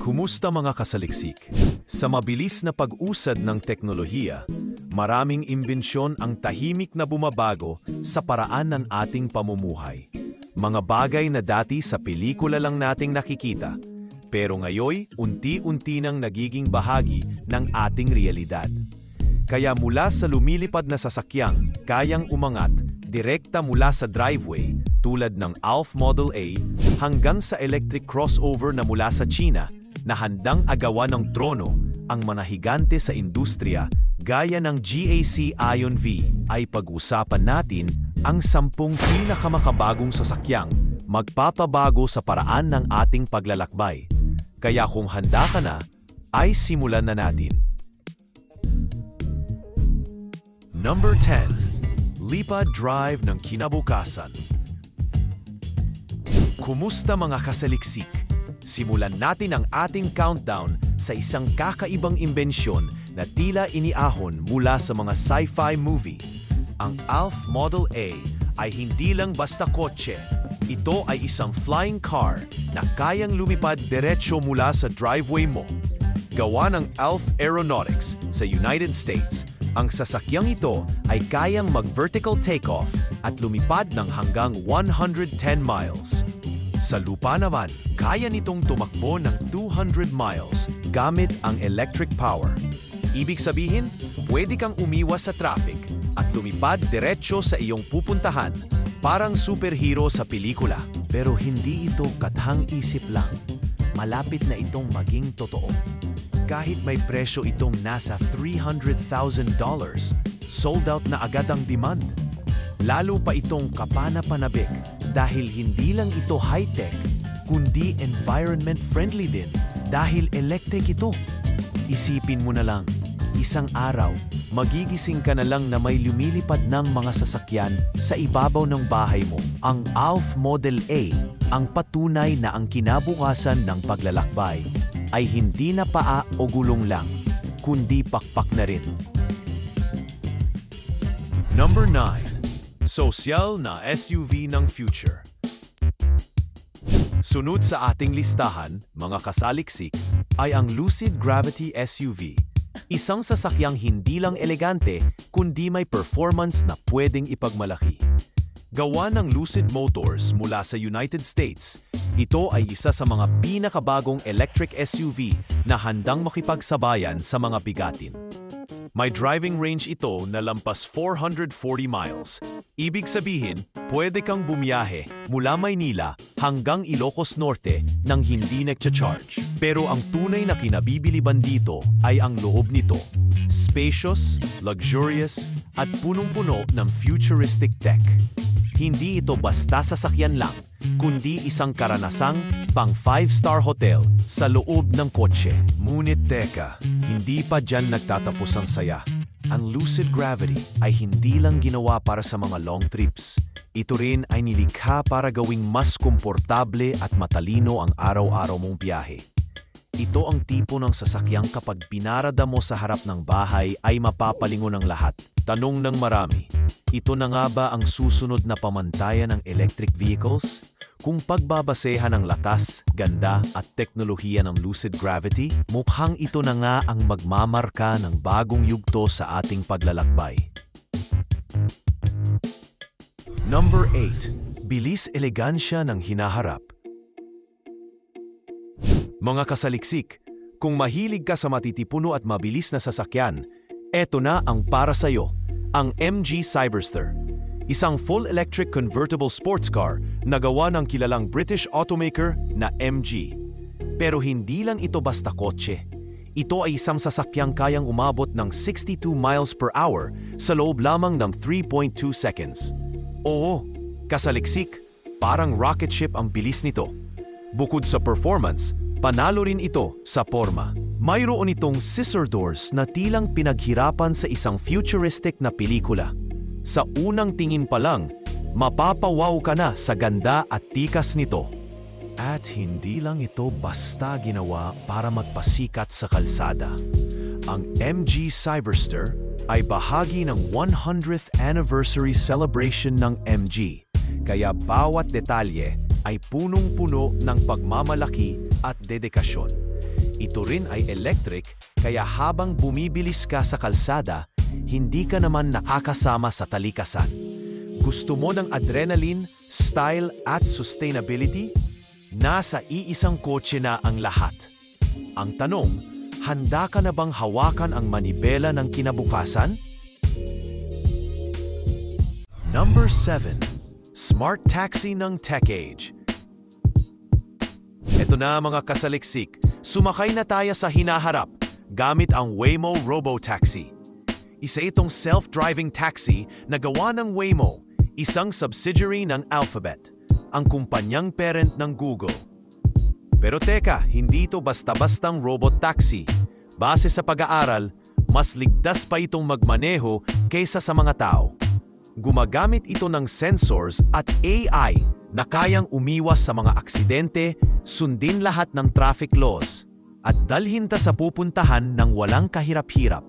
Kumusta mga kasaliksik? Sa mabilis na pag-usad ng teknolohiya, maraming imbensyon ang tahimik na bumabago sa paraan ng ating pamumuhay. Mga bagay na dati sa pelikula lang nating nakikita, pero ngayon unti-unti nang nagiging bahagi ng ating realidad. Kaya mula sa lumilipad na sasakyang kayang umangat direkta mula sa driveway tulad ng ALF Model A hanggang sa electric crossover na mula sa China na handang agawan ng trono ang mga higante sa industriya gaya ng GAC Aion V, ay pag-usapan natin ang 10 pinakamakabagong sasakyang magpapabago sa paraan ng ating paglalakbay. Kaya kung handa ka na, ay simulan na natin. Number 10. Lipad Drive ng kinabukasan. Kumusta mga kasaliksik? Simulan natin ang ating countdown sa isang kakaibang imbensyon na tila iniahon mula sa mga sci-fi movie. Ang ALF Model A ay hindi lang basta kotse. Ito ay isang flying car na kayang lumipad diretsyo mula sa driveway mo. Gawa ng ALF Aeronautics sa United States, ang sasakyang ito ay kayang mag-vertical takeoff at lumipad ng hanggang 110 miles. Sa lupa naman, kaya nitong tumakbo ng 200 miles gamit ang electric power. Ibig sabihin, pwede kang umiwas sa traffic at lumipad diretsyo sa iyong pupuntahan, parang superhero sa pelikula. Pero hindi ito kathang-isip lang. Malapit na itong maging totoo. Kahit may presyo itong nasa $300,000, sold out na agad ang demand. Lalo pa itong kapana-panabik dahil hindi lang ito high-tech, kundi environment-friendly din dahil electric ito. Isipin mo na lang, isang araw, magigising ka na lang na may lumilipad ng mga sasakyan sa ibabaw ng bahay mo. Ang ALF Model A, ang patunay na ang kinabukasan ng paglalakbay ay hindi na paa o gulong lang, kundi pakpak na rin. Number 9. Sosyal na SUV ng future. Sunod sa ating listahan, mga kasaliksik, ay ang Lucid Gravity SUV. Isang sasakyang hindi lang elegante, kundi may performance na pwedeng ipagmalaki. Gawa ng Lucid Motors mula sa United States, ito ay isa sa mga pinakabagong electric SUV na handang makipagsabayan sa mga bigatin. May driving range ito na lampas 440 miles. Ibig sabihin, pwede kang bumiyahe mula Maynila hanggang Ilocos Norte nang hindi nagcha-charge. Pero ang tunay na kinabibiliban dito ay ang loob nito. Spacious, luxurious, at punong-puno ng futuristic tech. Hindi ito basta sasakyan lang, kundi isang karanasang pang 5-star hotel sa loob ng kotse. Ngunit teka, hindi pa dyan nagtatapos ang saya. Ang Lucid Gravity ay hindi lang ginawa para sa mga long trips. Ito rin ay nilikha para gawing mas komportable at matalino ang araw-araw mong biyahe. Ito ang tipo ng sasakyang kapag pinarada mo sa harap ng bahay ay mapapalingon ang lahat. Tanong ng marami, ito na nga ba ang susunod na pamantayan ng electric vehicles? Kung pagbabasehan ang lakas, ganda at teknolohiya ng Lucid Gravity, mukhang ito na nga ang magmamarka ng bagong yugto sa ating paglalakbay. Number 8. Bilis elegansya ng hinaharap. Mga kasaliksik, kung mahilig ka sa matitipuno at mabilis na sasakyan, eto na ang para sa'yo, ang MG Cyberster. Isang full-electric convertible sports car na gawa ng kilalang British automaker na MG. Pero hindi lang ito basta kotse. Ito ay isang sasakyang kayang umabot ng 62 miles per hour sa loob lamang ng 3.2 seconds. Oo, kasaliksik, parang rocket ship ang bilis nito. Bukod sa performance, panalo rin ito sa forma. Mayroon itong scissor doors na tilang pinaghirapan sa isang futuristic na pelikula. Sa unang tingin pa lang, mapapawaw ka na sa ganda at tikas nito. At hindi lang ito basta ginawa para magpasikat sa kalsada. Ang MG Cyberster ay bahagi ng 100th anniversary celebration ng MG, kaya bawat detalye ay punong-puno ng pagmamalaki at dedikasyon. Ito rin ay electric, kaya habang bumibilis ka sa kalsada, hindi ka naman nakakasama sa talikasan. Gusto mo ng adrenaline, style at sustainability? Nasa iisang kotse na ang lahat. Ang tanong, handa ka na bang hawakan ang manibela ng kinabukasan? Number 7. Smart Taxi ng TechAge. Ito na mga kasaliksik, sumakay na tayo sa hinaharap gamit ang Waymo Robotaxi. Isa itong self-driving taxi na gawa ng Waymo, isang subsidiary ng Alphabet, ang kumpanyang parent ng Google. Pero teka, hindi ito basta-bastang robot taxi. Base sa pag-aaral, mas ligtas pa itong magmaneho kaysa sa mga tao. Gumagamit ito ng sensors at AI na kayang umiwas sa mga aksidente, sundin lahat ng traffic laws, at dalhin ta sa pupuntahan ng walang kahirap-hirap.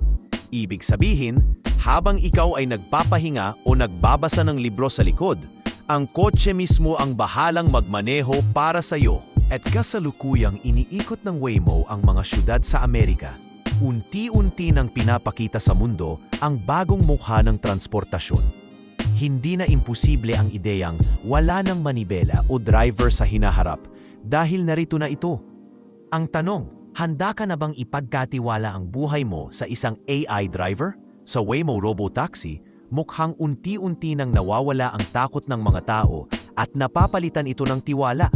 Ibig sabihin, habang ikaw ay nagpapahinga o nagbabasa ng libro sa likod, ang kotse mismo ang bahalang magmaneho para sa iyo. At kasalukuyang iniikot ng Waymo ang mga syudad sa Amerika. Unti-unti nang pinapakita sa mundo ang bagong mukha ng transportasyon. Hindi na imposible ang ideyang wala ng manibela o driver sa hinaharap dahil narito na ito. Ang tanong, handa ka na bang ipagkatiwala ang buhay mo sa isang AI driver? Sa Waymo Robotaxi, mukhang unti-unti nang nawawala ang takot ng mga tao at napapalitan ito ng tiwala.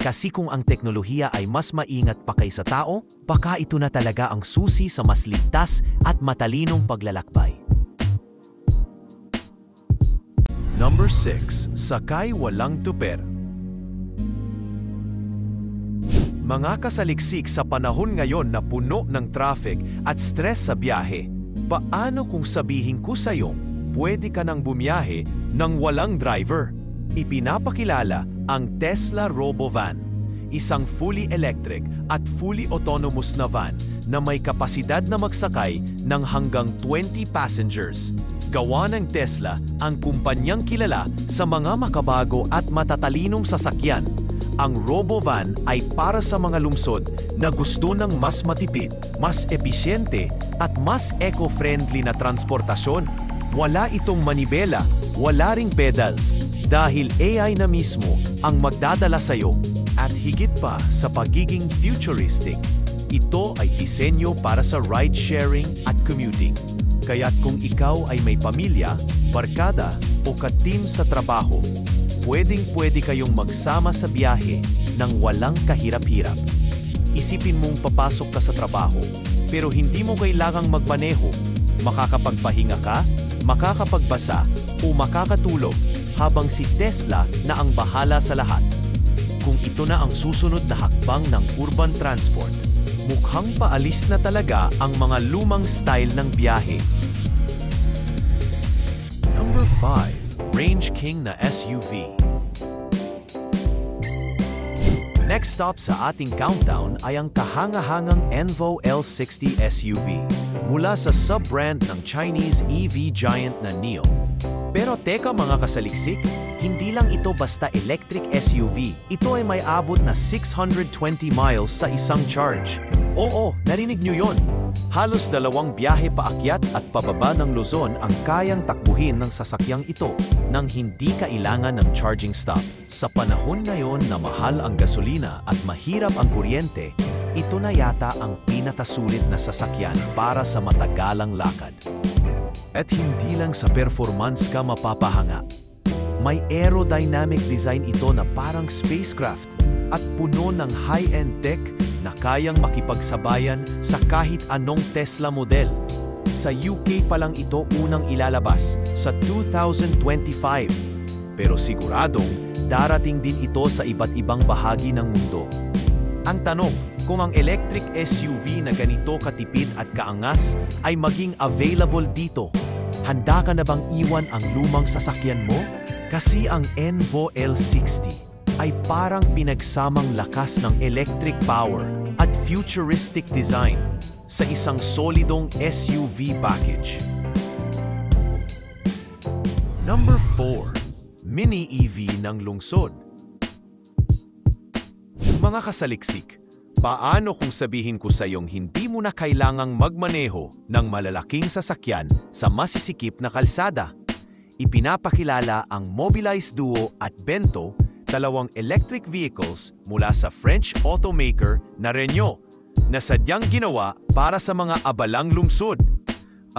Kasi kung ang teknolohiya ay mas maingat pa kaysa tao, baka ito na talaga ang susi sa mas ligtas at matalinong paglalakbay. Number 6. Sakay walang tuper. Mga kasaliksik sa panahon ngayon na puno ng traffic at stress sa biyahe, paano kung sabihin ko sa iyong pwede ka nang bumiyahe nang walang driver? Ipinapakilala ang Tesla Robovan, isang fully electric at fully autonomous na van na may kapasidad na magsakay ng hanggang 20 passengers. Gawa ng Tesla ang kumpanyang kilala sa mga makabago at matatalinong sasakyan. Ang Robovan ay para sa mga lungsod na gusto ng mas matipid, mas episyente at mas eco-friendly na transportasyon. Wala itong manibela, wala ring pedals, dahil AI na mismo ang magdadala sa iyo. At higit pa sa pagiging futuristic, ito ay disenyo para sa ride-sharing at commuting. Kaya't kung ikaw ay may pamilya, barkada o ka-team sa trabaho, pwedeng-pwede kayong magsama sa biyahe nang walang kahirap-hirap. Isipin mong papasok ka sa trabaho, pero hindi mo kailangang magmaneho. Makakapagpahinga ka, makakapagbasa o makakatulog habang si Tesla na ang bahala sa lahat. Kung ito na ang susunod na hakbang ng urban transport, mukhang paalis na talaga ang mga lumang style ng biyahe. Number 5. Range King na SUV. Next stop sa ating countdown ay ang kahangahangang Envo L60 SUV mula sa sub-brand ng Chinese EV giant na NIO. Pero teka mga kasaliksik, hindi lang ito basta electric SUV. Ito ay may abot na 620 miles sa isang charge. Oo, narinig nyo yon. Halos 2 biyahe paakyat at pababa ng Luzon ang kayang takbuhin ng sasakyang ito nang hindi kailangan ng charging stop. Sa panahon ngayon na mahal ang gasolina at mahirap ang kuryente, ito na yata ang pinakasulit na sasakyan para sa matagalang lakad. At hindi lang sa performance ka mapapahanga. May aerodynamic design ito na parang spacecraft at puno ng high-end tech na kayang makipagsabayan sa kahit anong Tesla model. Sa UK pa lang ito unang ilalabas sa 2025. Pero siguradong darating din ito sa iba't ibang bahagi ng mundo. Ang tanong, kung ang electric SUV na ganito katipid at kaangas ay maging available dito, handa ka na bang iwan ang lumang sasakyan mo? Kasi ang Envo L60 ay parang pinagsamang lakas ng electric power at futuristic design sa isang solidong SUV package. Number 4. Mini EV ng lungsod. Mga kasaliksik, Paano kung sabihin ko sa iyong hindi mo na kailangang magmaneho ng malalaking sasakyan sa masisikip na kalsada? Ipinapakilala ang Mobilize Duo at Bento, dalawang electric vehicles mula sa French automaker na Renault, na sadyang ginawa para sa mga abalang lungsod.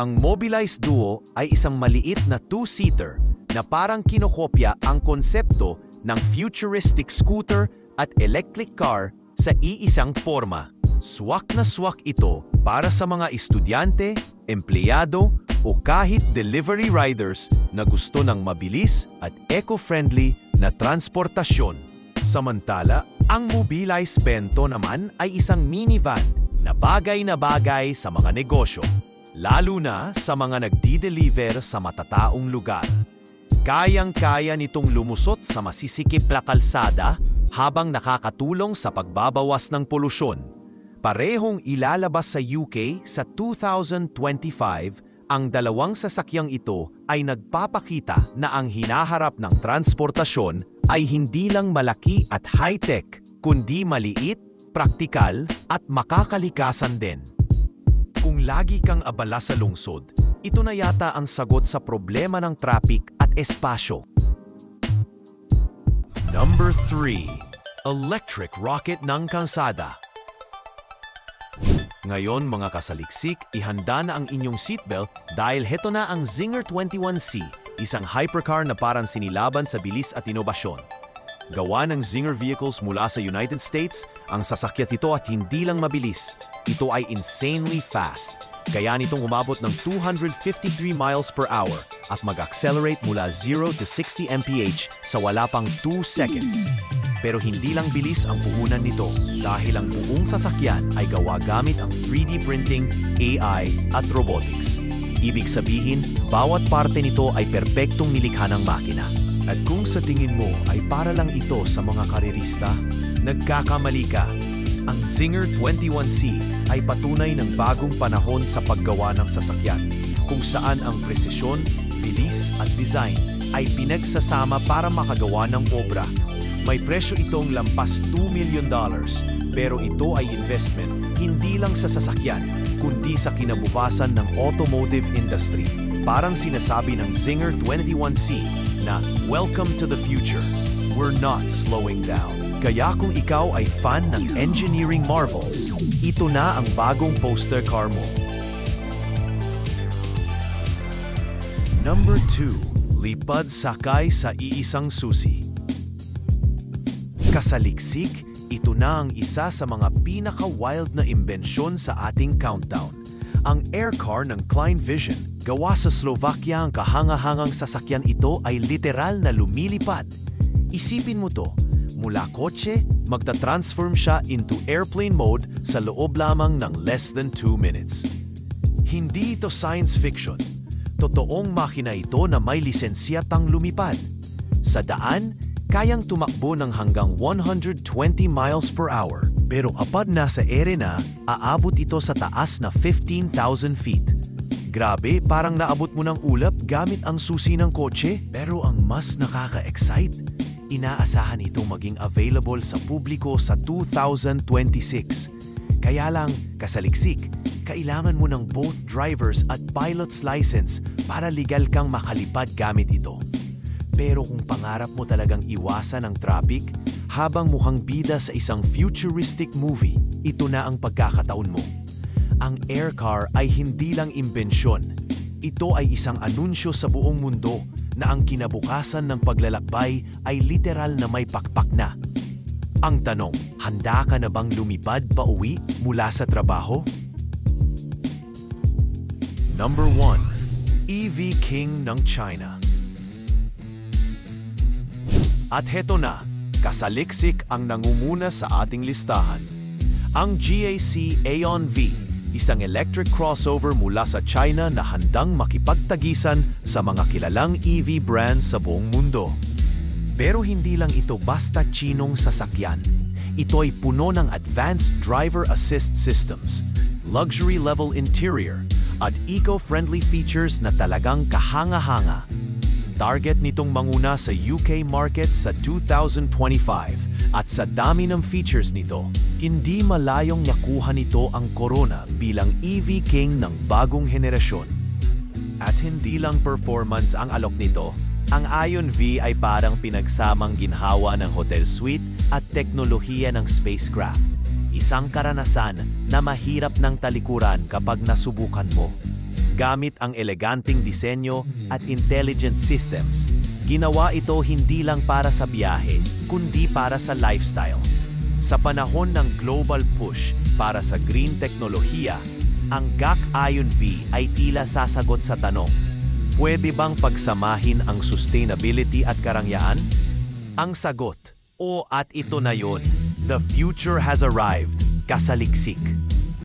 Ang Mobilize Duo ay isang maliit na two-seater na parang kinokopya ang konsepto ng futuristic scooter at electric car sa iisang forma. Swak na swak ito para sa mga estudyante, empleyado o kahit delivery riders na gusto ng mabilis at eco-friendly na transportasyon. Samantala, ang Mobilize Bento naman ay isang minivan na bagay sa mga negosyo, lalo na sa mga nagdi-deliver sa matataong lugar. Kayang-kaya nitong lumusot sa masisikip na kalsada habang nakakatulong sa pagbabawas ng polusyon. Parehong ilalabas sa UK sa 2025, ang dalawang sasakyang ito ay nagpapakita na ang hinaharap ng transportasyon ay hindi lang malaki at high-tech, kundi maliit, praktikal at makakalikasan din. Kung lagi kang abala sa lungsod, ito na yata ang sagot sa problema ng traffic at espasyo. Number 3. Electric rocket ng kalsada. Ngayon mga kasaliksik, ihanda na ang inyong seatbelt dahil heto na ang Zinger 21C, isang hypercar na parang sinilaban sa bilis at inobasyon. Gawa ng Zinger vehicles mula sa United States, ang sasakyan ito at hindi lang mabilis, ito ay insanely fast. Kaya nitong umabot ng 253 miles per hour at mag-accelerate mula 0 to 60 mph sa wala pang 2 seconds. Pero hindi lang bilis ang puhunan nito dahil ang buong sasakyan ay gawa gamit ang 3D printing, AI at robotics. Ibig sabihin, bawat parte nito ay perpektong nilikha ng makina. At kung sa tingin mo ay para lang ito sa mga karerista, nagkakamali ka. Ang Zinger 21C ay patunay ng bagong panahon sa paggawa ng sasakyan, kung saan ang presisyon, bilis at design ay pinagsasama para makagawa ng obra. May presyo itong lampas $2 million, pero ito ay investment hindi lang sa sasakyan, kundi sa kinabukasan ng automotive industry. Parang sinasabi ng Zinger 21C na, "Welcome to the future. We're not slowing down." Kaya kung ikaw ay fan ng engineering marvels, ito na ang bagong poster car mo. Number 2. Lipad sakay sa iisang susi. Kasaliksik, ito na ang isa sa mga pinaka-wild na imbensyon sa ating countdown. Ang air car ng Klein Vision, gawa sa Slovakia. Ang kahangahangang sasakyan ito ay literal na lumilipad. Isipin mo to, mula kotse, magta-transform siya into airplane mode sa loob lamang ng less than 2 minutes. Hindi ito science fiction. Totoong makina ito na may lisensyatang lumipad. Sa daan, kayang tumakbo ng hanggang 120 miles per hour. Pero kapag nasa ere na, aabot ito sa taas na 15,000 feet. Grabe, parang naabot mo ng ulap gamit ang susi ng kotse. Pero ang mas nakaka-excite, inaasahan itong maging available sa publiko sa 2026. Kaya lang, kasaliksik, kailangan mo ng both driver's at pilot's license para legal kang makalipad gamit ito. Pero kung pangarap mo talagang iwasan ang traffic, habang mukhang bida sa isang futuristic movie, ito na ang pagkakataon mo. Ang air car ay hindi lang imbensyon. Ito ay isang anunsyo sa buong mundo na ang kinabukasan ng paglalakbay ay literal na may pakpak na. Ang tanong, handa ka na bang lumipad pa uwi mula sa trabaho? Number 1. EV King ng China. At heto na, kasaliksik ang nangunguna sa ating listahan. Ang GAC Aeon V, isang electric crossover mula sa China na handang makipagtagisan sa mga kilalang EV brands sa buong mundo. Pero hindi lang ito basta Chinong sasakyan. Ito ay puno ng advanced driver assist systems, luxury-level interior, at eco-friendly features na talagang kahanga-hanga. Target nitong manguna sa UK market sa 2025 at sa dami ng features nito, Hindi malayong nakuha nito ang Corona bilang EV King ng bagong henerasyon. At hindi lang performance ang alok nito, ang Ion V ay parang pinagsamang ginhawa ng hotel suite at teknolohiya ng spacecraft. Isang karanasan na mahirap ng talikuran kapag nasubukan mo. Gamit ang eleganting disenyo at intelligent systems, ginawa ito hindi lang para sa biyahe, kundi para sa lifestyle. Sa panahon ng global push para sa green teknolohiya, ang GAC Ion V ay tila sasagot sa tanong, pwede bang pagsamahin ang sustainability at karangyaan? Ang sagot, at ito na yun. The future has arrived. Kasaliksik.